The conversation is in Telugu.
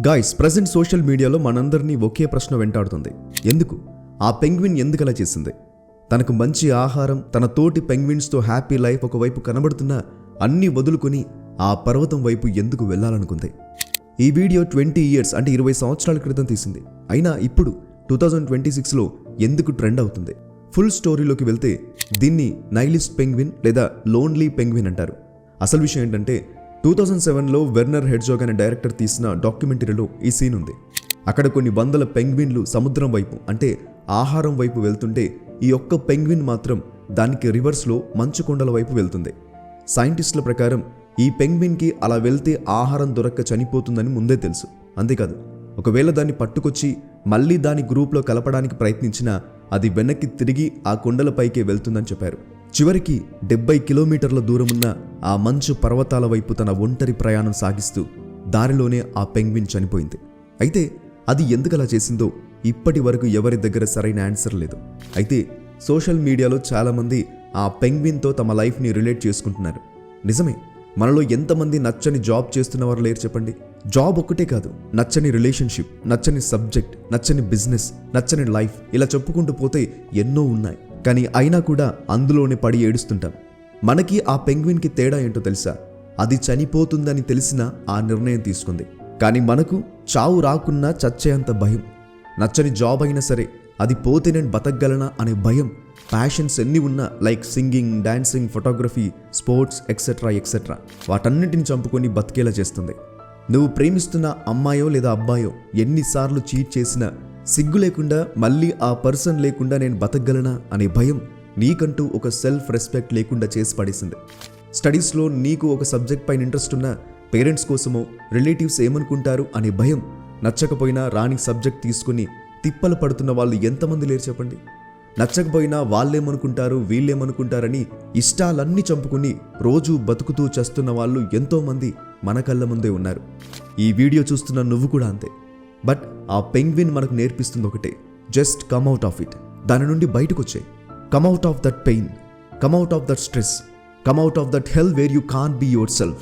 గాయ్స్, ప్రజెంట్ సోషల్ మీడియాలో మనందరినీ ఒకే ప్రశ్న వెంటాడుతుంది. ఎందుకు ఆ పెంగ్విన్ ఎందుకలా చేసింది? తనకు మంచి ఆహారం, తన తోటి పెంగ్విన్స్తో హ్యాపీ లైఫ్ ఒకవైపు కనబడుతున్నా అన్నీ వదులుకొని ఆ పర్వతం వైపు ఎందుకు వెళ్ళాలనుకుంది? ఈ వీడియో 20 years అంటే 20 సంవత్సరాల క్రితం తీసింది. అయినా ఇప్పుడు 2026లో ఎందుకు ట్రెండ్ అవుతుంది? ఫుల్ స్టోరీలోకి వెళ్తే దీన్ని నైలిస్ట్ పెంగ్విన్ లేదా లోన్లీ పెంగ్విన్ అంటారు. అసలు విషయం ఏంటంటే 2007లో వెర్నర్ హెర్జోగ్ అనే డైరెక్టర్ తీసిన డాక్యుమెంటరీలో ఈ సీన్ ఉంది. అక్కడ కొన్ని వందల పెంగ్విన్లు సముద్రం వైపు అంటే ఆహారం వైపు వెళ్తుంటే ఈ ఒక్క పెంగ్విన్ మాత్రం దానికి రివర్స్లో మంచు కొండల వైపు వెళ్తుంది. సైంటిస్టుల ప్రకారం ఈ పెంగ్విన్కి అలా వెళ్తే ఆహారం దొరక్క చనిపోతుందని ముందే తెలుసు. అంతేకాదు, ఒకవేళ దాన్ని పట్టుకొచ్చి మళ్ళీ దాని గ్రూప్లో కలపడానికి ప్రయత్నించినా అది వెనక్కి తిరిగి ఆ కొండలపైకే వెళ్తుందని చెప్పారు. చివరికి 70 కిలోమీటర్ల దూరమున్న ఆ మంచు పర్వతాల వైపు తన ఒంటరి ప్రయాణం సాగిస్తూ దారిలోనే ఆ పెంగ్విన్ చనిపోయింది. అయితే అది ఎందుకలా చేసిందో ఇప్పటి వరకు ఎవరి దగ్గర సరైన ఆన్సర్ లేదు. అయితే సోషల్ మీడియాలో చాలామంది ఆ పెంగ్విన్తో తమ లైఫ్ని రిలేట్ చేసుకుంటున్నారు. నిజమే, మనలో ఎంతమంది నచ్చని జాబ్ చేస్తున్నవారు లేరు చెప్పండి? జాబ్ ఒక్కటే కాదు, నచ్చని రిలేషన్షిప్, నచ్చని సబ్జెక్ట్, నచ్చని బిజినెస్, నచ్చని లైఫ్, ఇలా చెప్పుకుంటూ పోతే ఎన్నో ఉన్నాయి. కానీ అయినా కూడా అందులోనే పడి ఏడుస్తుంటాం. మనకి ఆ పెంగ్విన్కి తేడా ఏంటో తెలుసా? అది చనిపోతుందని తెలిసినా ఆ నిర్ణయం తీసుకుంది. కానీ మనకు చావు రాకున్నా చచ్చేంత భయం. నచ్చని జాబ్ అయినా సరే అది పోతే నేను బతకగలనా అనే భయం. ప్యాషన్స్ ఎన్ని ఉన్నా like singing, dancing, photography, sports etcetera etcetera వాటన్నిటిని చంపుకొని బతికేలా చేస్తుంది. నువ్వు ప్రేమిస్తున్న అమ్మాయో లేదా అబ్బాయో ఎన్నిసార్లు చీట్ చేసినా సిగ్గు లేకుండా మళ్ళీ ఆ పర్సన్ లేకుండా నేను బతకగలనా అనే భయం నీకంటూ ఒక సెల్ఫ్ రెస్పెక్ట్ లేకుండా చేసి పడేసింది. స్టడీస్లో నీకు ఒక సబ్జెక్ట్ పైన ఇంట్రెస్ట్ ఉన్న పేరెంట్స్ కోసమో రిలేటివ్స్ ఏమనుకుంటారు అనే భయం. నచ్చకపోయినా రాని సబ్జెక్ట్ తీసుకుని తిప్పలు పడుతున్న వాళ్ళు ఎంతమంది లేరు చెప్పండి? నచ్చకపోయినా వాళ్ళేమనుకుంటారు వీళ్ళేమనుకుంటారని ఇష్టాలన్నీ చంపుకుని రోజు బతుకుతూ చేస్తున్న వాళ్ళు ఎంతోమంది మన కళ్ళ ముందే ఉన్నారు. ఈ వీడియో చూస్తున్న నువ్వు కూడా అంతే. బట్ ఆ పెంగ్విన్ మనకు నేర్పిస్తుంది ఒకటే, just come out of it. దాని నుండి బయటకు వచ్చే, come out of that pain, come out of that stress, come out of that hell where you can't be your self.